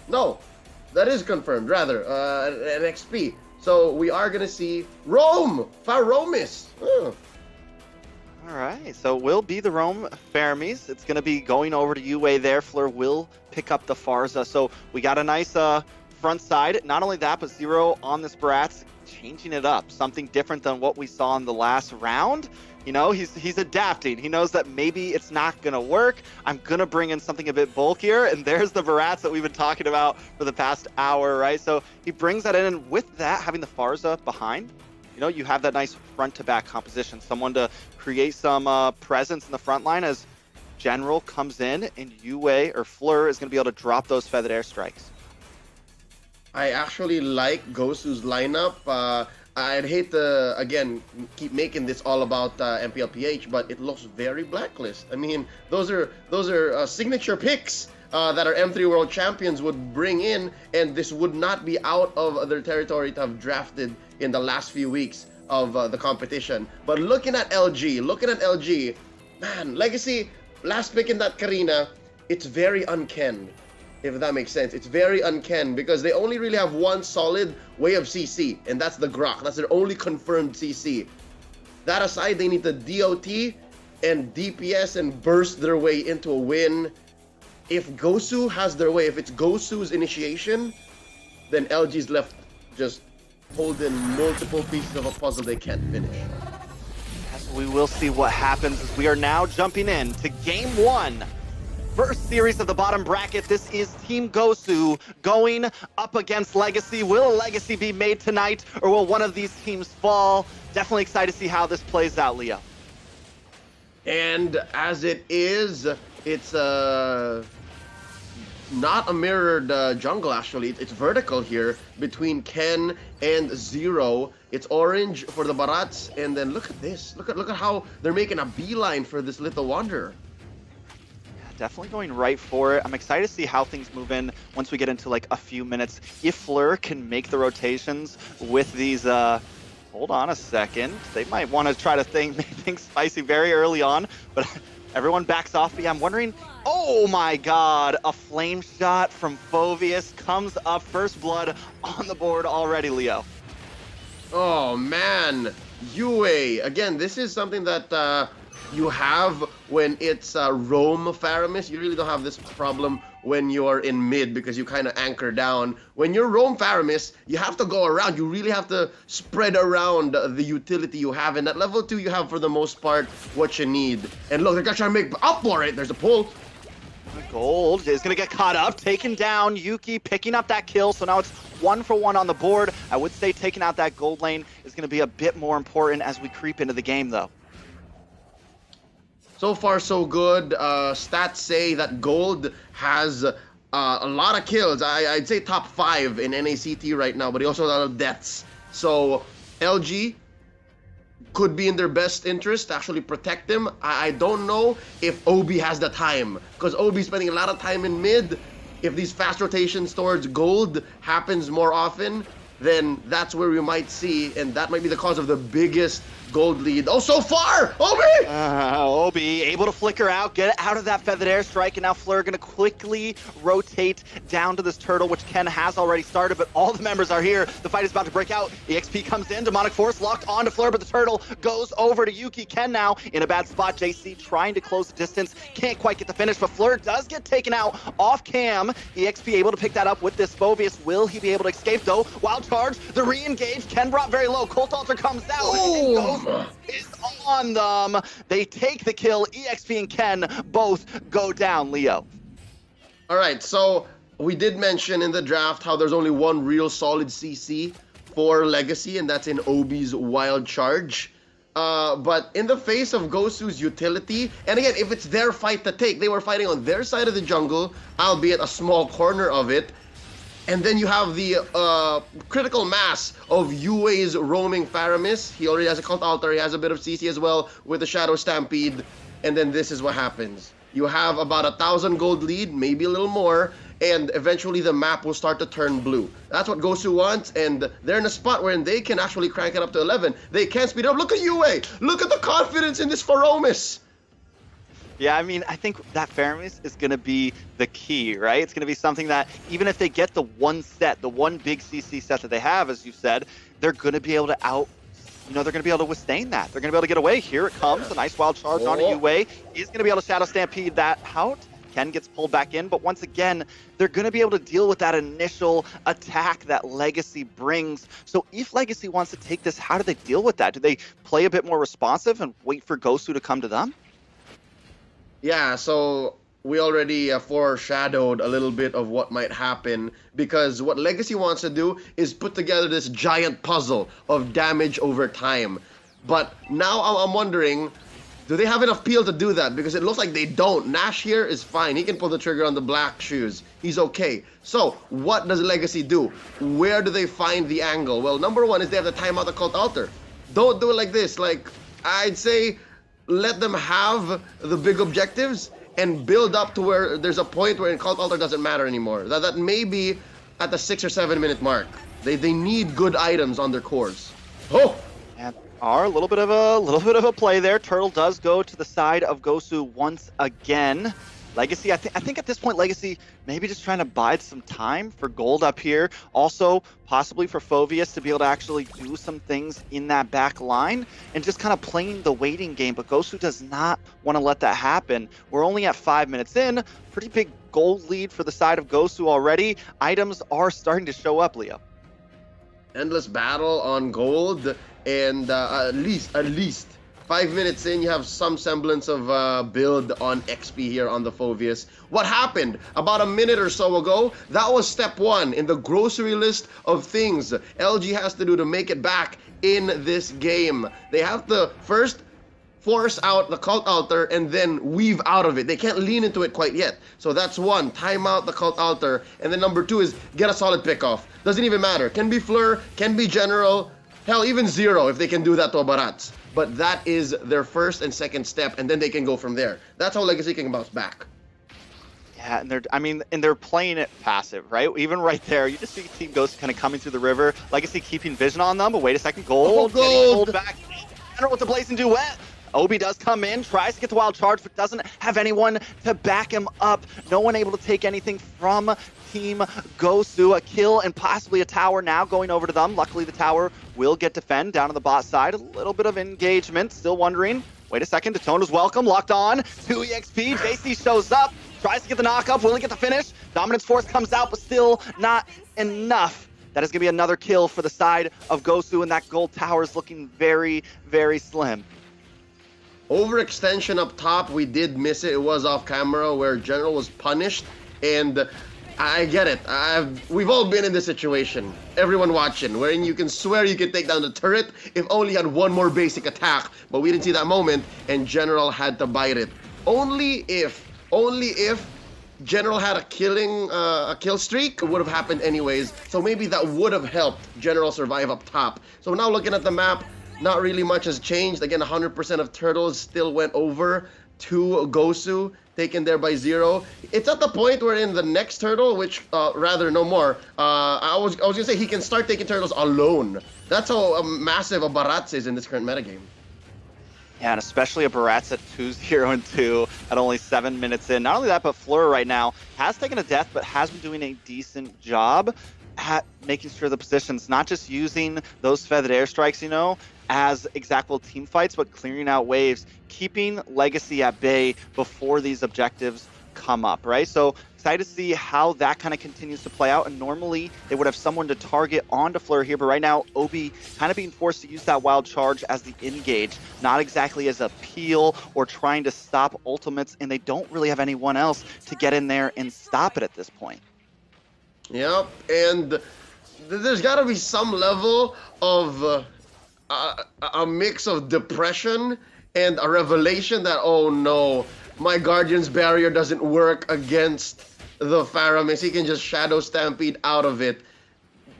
No, that is confirmed, rather, an XP. So we are going to see Rome, Faromis. Oh. All right, so it will be the Rome Faramis. It's going to be going over to UA there. Fleur will pick up the Farza. So we got a nice front side. Not only that, but Zero on this Barats, changing it up. Something different than what we saw in the last round. You know, he's adapting. He knows that maybe it's not going to work. I'm going to bring in something a bit bulkier. And there's the Barats that we've been talking about for the past hour, right? So he brings that in. And with that, having the Farza behind, you know, you have that nice front-to-back composition. Someone to create some presence in the front line as General comes in and UA or Fleur is going to be able to drop those feathered airstrikes. I actually like GOSU's lineup. I'd hate to, again, keep making this all about MPLPH, but it looks very Blacklist. I mean, those are signature picks that our M3 World Champions would bring in, and this would not be out of their territory to have drafted in the last few weeks of the competition. But looking at LG, man, Legacy, last pick in that Karina, it's very unken. If that makes sense. It's very unken because they only really have one solid way of CC, and that's the Grok. That's their only confirmed CC. That aside, they need the DOT and DPS and burst their way into a win. If GOSU has their way, if it's GOSU's initiation, then LG's left just holding multiple pieces of a puzzle they can't finish. Yes, we will see what happens as we are now jumping in to game one. First series of the bottom bracket. This is Team GOSU going up against Legacy. Will Legacy be made tonight, or will one of these teams fall? Definitely excited to see how this plays out, Leo. And as it is, it's not a mirrored jungle, actually. It's vertical here between Ken and Zero. It's orange for the Barats, and then look at this. Look at how they're making a beeline for this little Wanderer. Definitely going right for it. I'm excited to see how things move in once we get into like a few minutes. If Fleur can make the rotations with these, hold on a second. They might want to try to make things spicy very early on, but everyone backs off. But yeah, I'm wondering, oh my God, a flame shot from Phoveus comes up. First blood on the board already, Leo. Oh man, UA. Again, this is something that you have when it's Rome Faramis. You really don't have this problem when you're in mid because you kind of anchor down. When you're Rome Faramis, you have to go around. You really have to spread around the utility you have. And at level 2, you have for the most part what you need. And look, they're gonna try to make up for it. There's a pull. Gold is going to get caught up, taken down. Yuki picking up that kill, so now it's 1-for-1 on the board. I would say taking out that gold lane is going to be a bit more important as we creep into the game, though. So far, so good. Stats say that Gold has a lot of kills. I'd say top 5 in NACT right now, but he also has a lot of deaths. So LG could be in their best interest to actually protect him. I don't know if Obi has the time, because Obi's spending a lot of time in mid. If these fast rotations towards Gold happens more often, then that's where we might see, and that might be the cause of the biggest Gold lead. Oh, so far! Obi! Obi able to flicker out, get out of that feathered airstrike, and now Fleur going to quickly rotate down to this turtle, which Ken has already started, but all the members are here. The fight is about to break out. EXP comes in, Demonic Force locked onto Fleur, but the turtle goes over to Yuki. Ken now in a bad spot. JC trying to close the distance, can't quite get the finish, but Fleur does get taken out off cam. EXP able to pick that up with this Phoveus. Will he be able to escape though? Wild charge, the re-engage. Ken brought very low. Colt Altar comes out. Oh. Is on them. They take the kill. EXP and Ken both go down, Leo. All right, so we did mention in the draft how there's only one real solid CC for Legacy, and that's in Obi's Wild Charge. But in the face of GOSU's utility, and again, if it's their fight to take, they were fighting on their side of the jungle, albeit a small corner of it. And then you have the critical mass of UA's roaming Faramis. He already has a Cult Altar. He has a bit of CC as well with the Shadow Stampede. And then this is what happens. You have about 1,000 gold lead, maybe a little more, and eventually the map will start to turn blue. That's what GOSU wants, and they're in a spot where they can actually crank it up to 11. They can speed it up. Look at UA. Look at the confidence in this Faromis. Yeah, I mean, I think that fairness is going to be the key, right? It's going to be something that even if they get the one set, the one big CC set that they have, as you said, they're going to be able to they're going to be able to withstand that. They're going to be able to get away. Here it comes. A nice wild charge on a UA. He's going to be able to Shadow Stampede that out. Ken gets pulled back in, but once again, they're going to be able to deal with that initial attack that Legacy brings. So if Legacy wants to take this, how do they deal with that? Do they play a bit more responsive and wait for GOSU to come to them? Yeah, so we already foreshadowed a little bit of what might happen, because what Legacy wants to do is put together this giant puzzle of damage over time. But now I'm wondering, do they have enough peel to do that? Because it looks like they don't. Nash here is fine. He can pull the trigger on the black shoes. He's okay. So what does Legacy do? Where do they find the angle? Well, number one is they have to time out the Cult Altar. Don't do it like this. Like, I'd say let them have the big objectives and build up to where there's a point where in Cult Altar doesn't matter anymore. That may be at the 6 or 7 minute mark. They need good items on their cores. Oh! And a little bit of a play there. Turtle does go to the side of GOSU once again. Legacy, I think at this point, Legacy maybe just trying to bide some time for gold up here. Also, possibly for Phoveus to be able to actually do some things in that back line and just kind of playing the waiting game. But GOSU does not want to let that happen. We're only at 5 minutes in. Pretty big gold lead for the side of GOSU already. Items are starting to show up, Leo. Endless battle on gold, and at least 5 minutes in, you have some semblance of build on XP here on the Phoveus. What happened about a minute or so ago? That was step one in the grocery list of things LG has to do to make it back in this game. They have to first force out the Cult Altar and then weave out of it. They can't lean into it quite yet. So that's one, time out the Cult Altar. And then number two is get a solid pick off. Doesn't even matter. Can be Fleur, can be General, hell, even Zero if they can do that to a Barats. But that is their first and second step, and then they can go from there. That's how Legacy can bounce back. Yeah, and they're playing it passive, right? Even right there, you just see Team Ghost kind of coming through the river. Legacy keeping vision on them, but wait a second, gold. Gold back. General with the Blazing Duet. Obi does come in, tries to get the wild charge, but doesn't have anyone to back him up. No one able to take anything from Team GOSU. A kill and possibly a tower now going over to them. Luckily, the tower will get defend down on the bot side. A little bit of engagement. Still wondering. Wait a second. Daytona's welcome. Locked on. 2 EXP. JC shows up. Tries to get the knock up. Willing to get the finish. Dominance Force comes out, but still not enough. That is going to be another kill for the side of GOSU, and that gold tower is looking very, very slim. Overextension up top, we did miss it. It was off camera where General was punished, and I get it. We've all been in this situation. Everyone watching, wherein you can swear you could take down the turret if only you had one more basic attack, but we didn't see that moment, and General had to bite it. Only if General had a kill streak, it would have happened anyways. So maybe that would have helped General survive up top. So now looking at the map, not really much has changed. Again, 100% of turtles still went over to GOSU, taken there by Zero. It's at the point where in the next turtle, which rather no more, I was gonna say he can start taking turtles alone. That's how massive a Barats is in this current metagame. Yeah, and especially a Barats at 2-0-2 at only 7 minutes in. Not only that, but Fleur right now has taken a death, but has been doing a decent job at making sure the positions, not just using those feathered airstrikes, you know, as exactable team fights, but clearing out waves, keeping Legacy at bay before these objectives come up, right? So excited to see how that kind of continues to play out. And normally they would have someone to target onto Fleur here, but right now Obi kind of being forced to use that wild charge as the engage, not exactly as a peel or trying to stop ultimates, and they don't really have anyone else to get in there and stop it at this point. Yep, and there's got to be some level of a mix of depression and a revelation that, oh no, my Guardian's Barrier doesn't work against the Faramis. He can just Shadow Stampede out of it.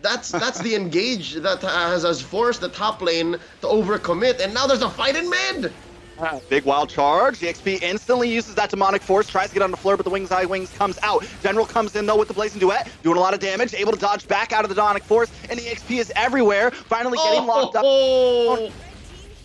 That's the engage that has forced the top lane to overcommit, and now there's a fight in mid! Big wild charge. The XP instantly uses that demonic force, tries to get on the floor, but the Wings Eye Wings comes out. General comes in though with the Blazing Duet, doing a lot of damage, able to dodge back out of the demonic force, and the XP is everywhere, finally getting locked up.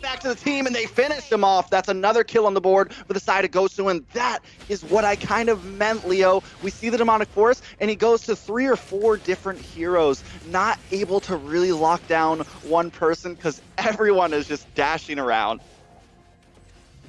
back to the team, and they finish him off. That's another kill on the board for the side of GOSU, and that is what I kind of meant, Leo. We see the demonic force, and he goes to 3 or 4 different heroes, not able to really lock down one person because everyone is just dashing around.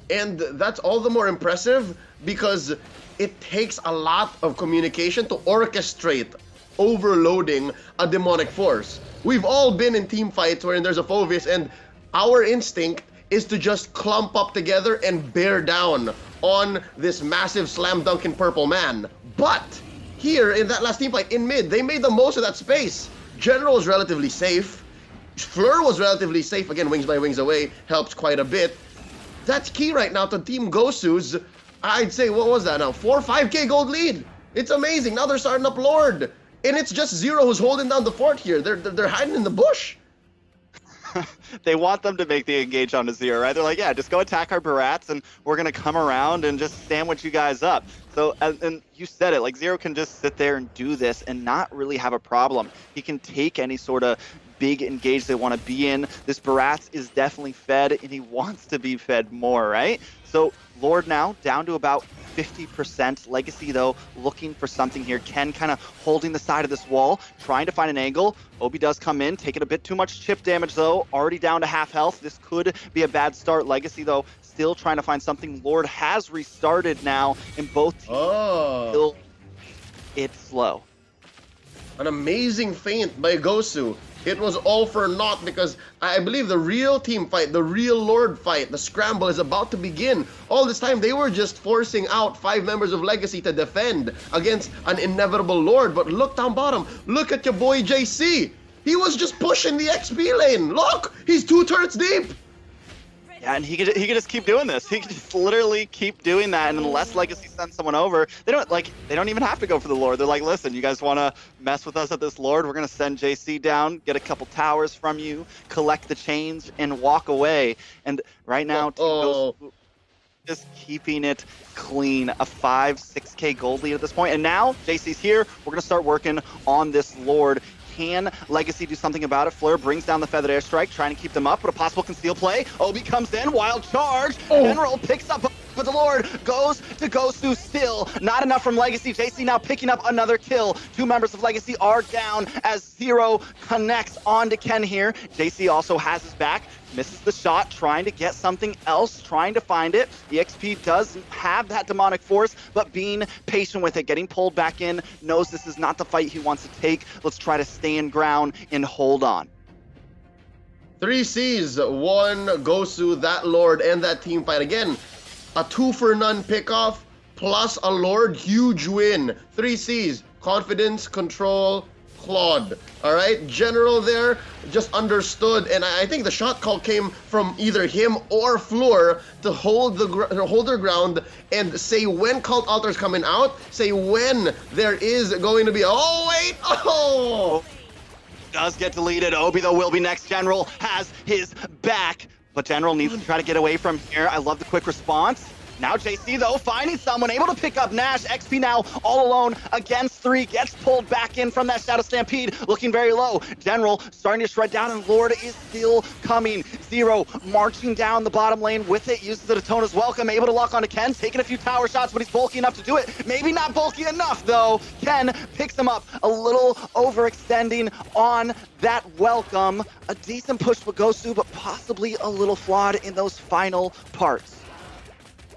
And that's all the more impressive because it takes a lot of communication to orchestrate overloading a demonic force. We've all been in team fights where there's a Phovis and our instinct is to just clump up together and bear down on this massive slam dunking purple man. But here in that last team fight in mid, they made the most of that space. General was relatively safe. Fleur was relatively safe. Again, wings by wings away helps quite a bit. That's key right now to Team GOSU's, I'd say, what was that now? 4 or 5k gold lead. It's amazing. Now they're starting up Lord. And it's just Zero who's holding down the fort here. They're hiding in the bush. They want them to make the engage onto Zero, right? They're like, yeah, just go attack our Barats and we're going to come around and just sandwich you guys up. So, and you said it, like Zero can just sit there and do this and not really have a problem. He can take any sort of big engage they want to be in. This Barats is definitely fed and he wants to be fed more, right? So Lord now down to about 50%. Legacy, though, looking for something here. Ken kind of holding the side of this wall, trying to find an angle. Obi does come in, taking a bit too much chip damage, though. Already down to half health. This could be a bad start. Legacy, though, still trying to find something. Lord has restarted now, and both teams still it's slow. An amazing feint by GOSU. It was all for naught because I believe the real team fight, the real Lord fight, the scramble is about to begin. All this time, they were just forcing out 5 members of Legacy to defend against an inevitable Lord. But look down bottom. Look at your boy JC. He was just pushing the XP lane. Look, he's 2 turrets deep. Yeah, and he could just keep doing this. He could just literally keep doing that, and unless Legacy sends someone over, they don't even have to go for the Lord. They're like, listen, you guys want to mess with us at this Lord? We're gonna send JC down, get a couple towers from you, collect the change, and walk away. And right now, just keeping it clean. A 5-6k gold lead at this point, and now JC's here. We're gonna start working on this Lord. Can Legacy do something about it? Fleur brings down the feathered airstrike, trying to keep them up, but a possible conceal play. Obi comes in, wild charge. General picks up, but the Lord goes to GOSU still. Not enough from Legacy. JC now picking up another kill. 2 members of Legacy are down as Zero connects onto Ken here. JC also has his back. Misses the shot, trying to get something else, trying to find it. The XP does have that demonic force, but being patient with it, getting pulled back in, knows this is not the fight he wants to take. Let's try to stand ground and hold on. 3 Cs, 1 GOSU, that Lord, and that team fight. Again, a 2-for-none pickoff plus a Lord, huge win. 3 Cs, confidence, control, Claude. All right, General there just understood, and I think the shot call came from either him or Fleur to hold their ground and say when Cult Altar's coming out, say when there is going to be, Does get deleted. Obi, though, will be next. General has his back, but General needs to try to get away from here. I love the quick response. Now JC, though, finding someone, able to pick up Nash. XP now all alone against 3, gets pulled back in from that Shadow Stampede, looking very low. General starting to shred down, and Lord is still coming. Zero marching down the bottom lane with it, uses the Daytona's welcome, able to lock onto Ken, taking a few tower shots, but he's bulky enough to do it. Maybe not bulky enough, though. Ken picks him up, a little overextending on that welcome. A decent push for GOSU, but possibly a little flawed in those final parts.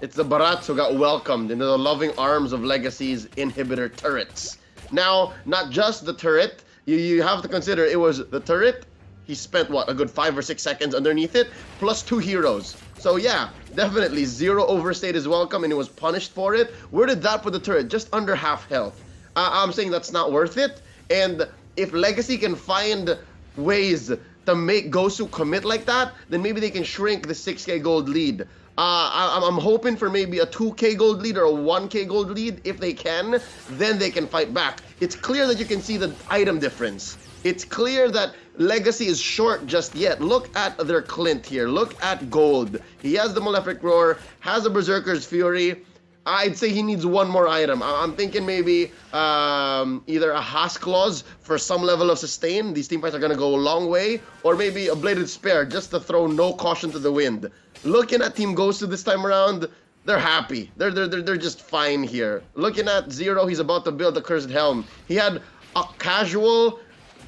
It's the Barats who got welcomed into the loving arms of Legacy's inhibitor turrets. Now, not just the turret, you have to consider it was the turret. He spent, what, a good 5 or 6 seconds underneath it, plus 2 heroes. So yeah, definitely Zero overstayed his welcome and he was punished for it. Where did that put the turret? Just under half health. I'm saying that's not worth it. And if Legacy can find ways to make GOSU commit like that, then maybe they can shrink the 6k gold lead. I'm hoping for maybe a 2k gold lead or a 1k gold lead. If they can, then they can fight back. It's clear that you can see the item difference. It's clear that Legacy is short just yet. Look at their Clint here. Look at Gold. He has the Malefic Roar, has a Berserker's Fury. I'd say he needs one more item. I'm thinking maybe either a Haas clause for some level of sustain. These team fights are going to go a long way. Or maybe a bladed spare just to throw no caution to the wind. Looking at Team GOSU this time around, they're happy. They're just fine here. Looking at Zero, he's about to build the Cursed Helm. He had a casual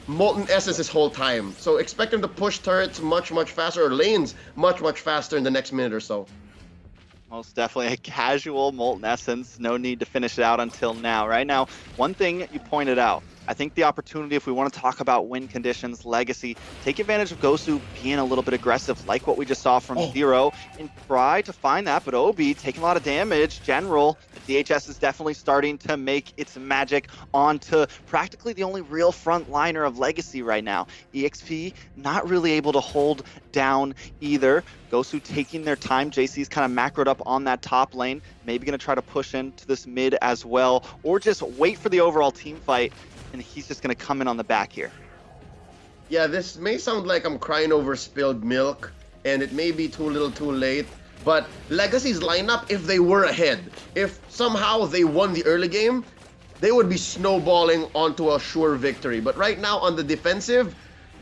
Molten Essence this whole time. So expect him to push turrets much, much faster, or lanes much, much faster in the next minute or so. Most definitely a casual Molten Essence. No need to finish it out until now. Right now, one thing you pointed out, I think the opportunity, if we want to talk about win conditions, Legacy, take advantage of GOSU being a little bit aggressive, like what we just saw from Zero, and try to find that. But Obi taking a lot of damage. General, the DHS is definitely starting to make its magic onto practically the only real frontliner of Legacy right now. EXP not really able to hold down either. GOSU taking their time. JC's kind of macroed up on that top lane. Maybe going to try to push into this mid as well, or just wait for the overall team fight. And he's just going to come in on the back here. Yeah, this may sound like I'm crying over spilled milk, and it may be too little too late, but Legacy's lineup, if they were ahead, if somehow they won the early game, they would be snowballing onto a sure victory. But right now on the defensive,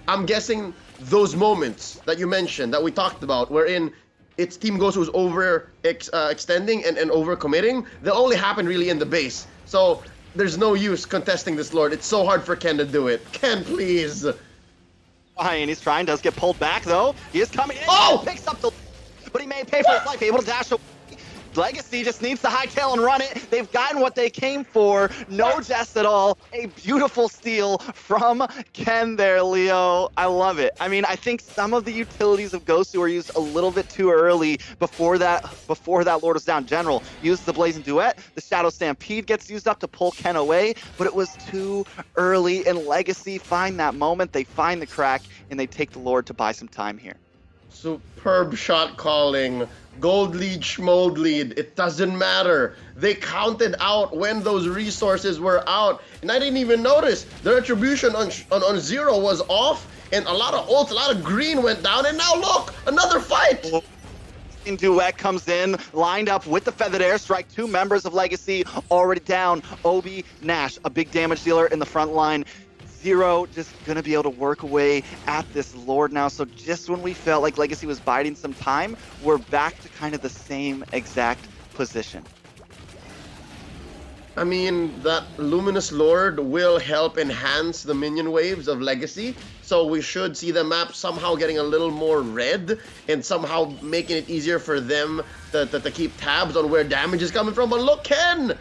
I'm guessing those moments that you mentioned, that we talked about, wherein it's Team GOSU who's extending and over-committing, they'll only happen really in the base. So there's no use contesting this Lord. It's so hard for Ken to do it. Ken, please. And he's trying, does get pulled back though. He is coming in, picks up the, but he may pay for his life, able to dash away. Legacy just needs to hightail and run it. They've gotten what they came for. No jest at all. A beautiful steal from Ken there, Leo. I love it. I mean, I think some of the utilities of GOSU are used a little bit too early before that Lord was down. General uses the Blazing Duet. The Shadow Stampede gets used up to pull Ken away, but it was too early, and Legacy find that moment. They find the crack, and they take the Lord to buy some time here. Superb shot calling. Gold lead, schmold lead, it doesn't matter. They counted out when those resources were out, and I didn't even notice. The retribution on Zero was off, and a lot of ults, a lot of green went down, and now look, another fight! Duet comes in, lined up with the Feathered Airstrike. Two members of Legacy already down. Obi, Nash, a big damage dealer in the front line. Zero just gonna be able to work away at this Lord now. So just when we felt like Legacy was biding some time, we're back to kind of the same exact position. I mean, that Luminous Lord will help enhance the minion waves of Legacy, so we should see the map somehow getting a little more red and somehow making it easier for them to keep tabs on where damage is coming from. But look, Ken!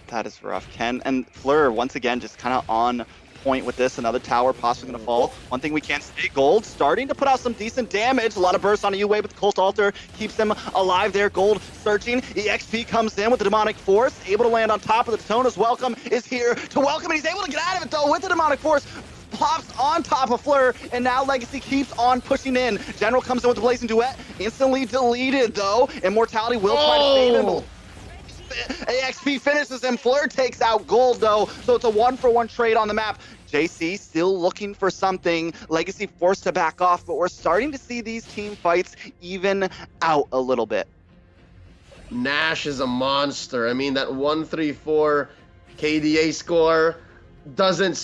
That is rough. Ken and Fleur, once again, just kind of on point with this. Another tower possibly going to fall. One thing we can't say, Gold starting to put out some decent damage. A lot of bursts on a U-Wave with the Cult Altar. Keeps them alive there. Gold searching. EXP comes in with the Demonic Force. Able to land on top of the Detona's Welcome is here to welcome. And he's able to get out of it, though, with the Demonic Force. Pops on top of Fleur, and now Legacy keeps on pushing in. General comes in with the Blazing Duet. Instantly deleted, though. Immortality will try to save him. AXP finishes him. Fleur takes out Gold, though, so it's a 1-for-1 trade on the map. JC still looking for something. Legacy forced to back off, but we're starting to see these team fights even out a little bit. Nash is a monster. I mean, that 134 KDA score doesn't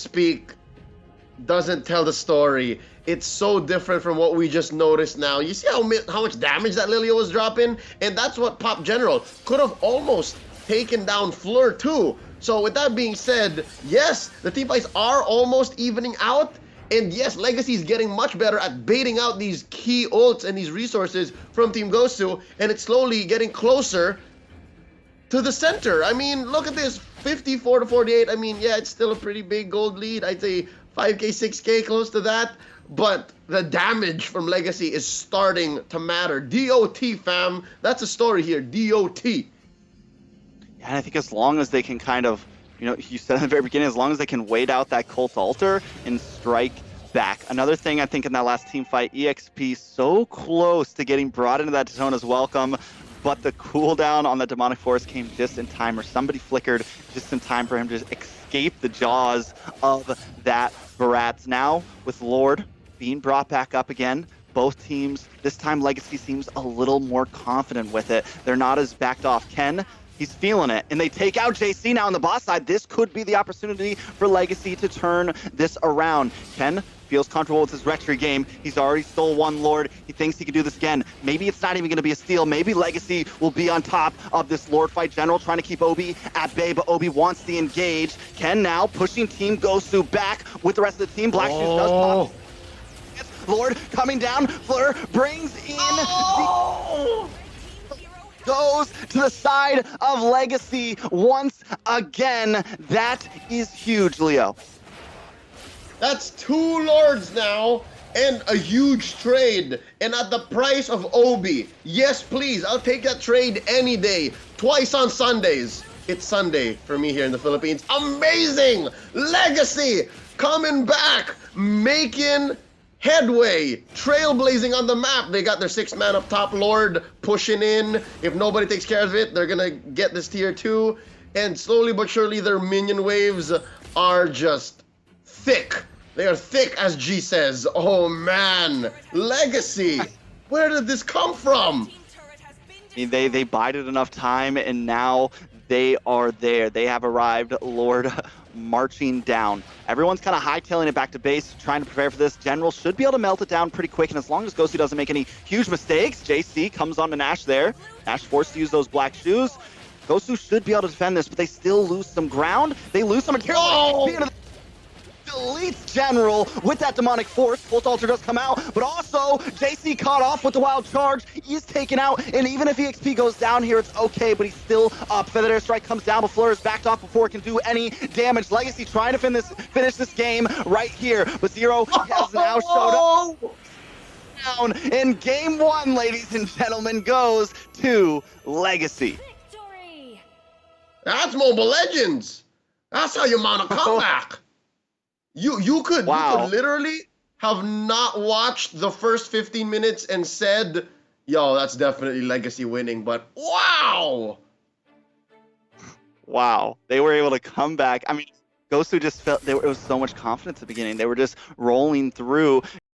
tell the story. It's so different from what we just noticed now. You see how much damage that Lilio was dropping? And that's what Pop General could have almost taken down Fleur too. So with that being said, yes, the team fights are almost evening out. And yes, Legacy is getting much better at baiting out these key ults and these resources from Team GOSU. And it's slowly getting closer to the center. I mean, look at this, 54-48. I mean, yeah, it's still a pretty big gold lead. I'd say 5K, 6K, close to that. But the damage from Legacy is starting to matter. DOT, fam. That's a story here. DOT. Yeah, and I think as long as they can kind of, you said at the very beginning, as long as they can wait out that Cult Altar and strike back. Another thing I think in that last team fight, EXP so close to getting brought into that Detona's Welcome, but the cooldown on the Demonic Force came just in time, or somebody flickered just in time for him to escape the jaws of that Barats. Now with Lord being brought back up again, both teams. This time Legacy seems a little more confident with it. They're not as backed off. Ken, he's feeling it, and they take out JC now on the boss side. This could be the opportunity for Legacy to turn this around. Ken feels comfortable with his retry game. He's already stole one Lord. He thinks he can do this again. Maybe it's not even going to be a steal. Maybe Legacy will be on top of this Lord fight. General trying to keep Obi at bay, but Obi wants the engage. Ken now pushing Team GOSU back with the rest of the team. Black Shoes does pop. Lord coming down. Fleur brings in goes to the side of Legacy once again. That is huge, Leo. That's 2 Lords now and a huge trade. And at the price of Obi. Yes, please. I'll take that trade any day. Twice on Sundays. It's Sunday for me here in the Philippines. Amazing! Legacy coming back, making headway, trailblazing on the map. They got their 6th man up top, Lord pushing in. If nobody takes care of it, they're gonna get this tier 2. And slowly but surely, their minion waves are just thick. They are thick, as G says. Oh man, Legacy, where did this come from? I mean, they bided enough time, and now they are there. They have arrived. Lord marching down. Everyone's kind of hightailing it back to base, trying to prepare for this. General should be able to melt it down pretty quick, and as long as GOSU doesn't make any huge mistakes, JC comes on to Nash there. Nash forced to use those black shoes. GOSU should be able to defend this, but they still lose some ground. They lose some material. Oh! Deletes General with that demonic force. Pulse Altar does come out, but also JC caught off with the wild charge. He's taken out, and even if EXP goes down here, it's okay, but he's still up. Feather Air Strike comes down, but Fleur is backed off before it can do any damage. Legacy trying to finish this game right here, but Zero has now showed up. Down in game 1, ladies and gentlemen, goes to Legacy. Victory! That's Mobile Legends. That's how you mount a comeback. You could literally have not watched the first 15 minutes and said, yo, that's definitely Legacy winning, but wow! Wow. They were able to come back. I mean, GOSU just felt it was so much confidence at the beginning. They were just rolling through.